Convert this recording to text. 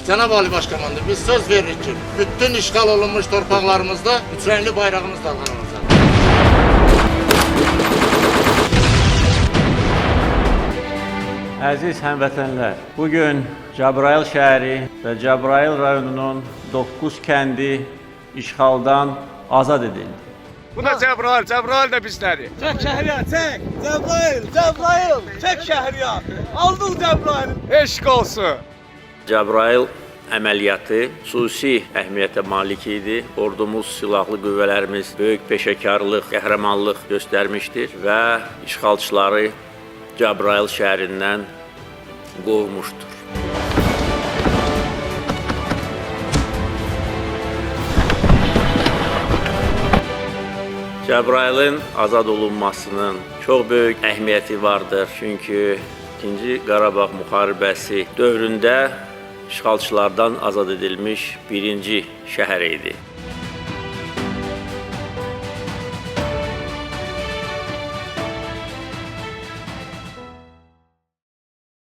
Cenab-ı Ali Başkomandır, biz söz veririk ki, bütün işgal olunmuş torpaqlarımızda üç renkli bayrağımız dalgalanacaq. Əziz həmvətənlər, bugün Cəbrayıl şəhəri və Cəbrayıl rayonunun 9 kəndi işğaldan azad edildi. Bu da Cəbrayıl, Cəbrayıl da bizləri. Çək Şəhriyar, çək! Cəbrayıl! Çək Şəhriyar! Aldın Cəbrayıl! Eşq olsun. Cəbrayıl əməliyyatı xüsusi əhəmiyyətə malik idi. Ordumuz, silahlı qüvvələrimiz böyük peşəkarlıq, qəhrəmanlıq göstərmişdir və işğalçıları Cəbrayıl şəhərindən qovmuşdur. Cəbrayılın azad olunmasının çox böyük əhəmiyyəti vardır. Çünki İkinci Qarabağ müharibəsi dövründə işğalçılardan azad edilmiş birinci şəhər idi.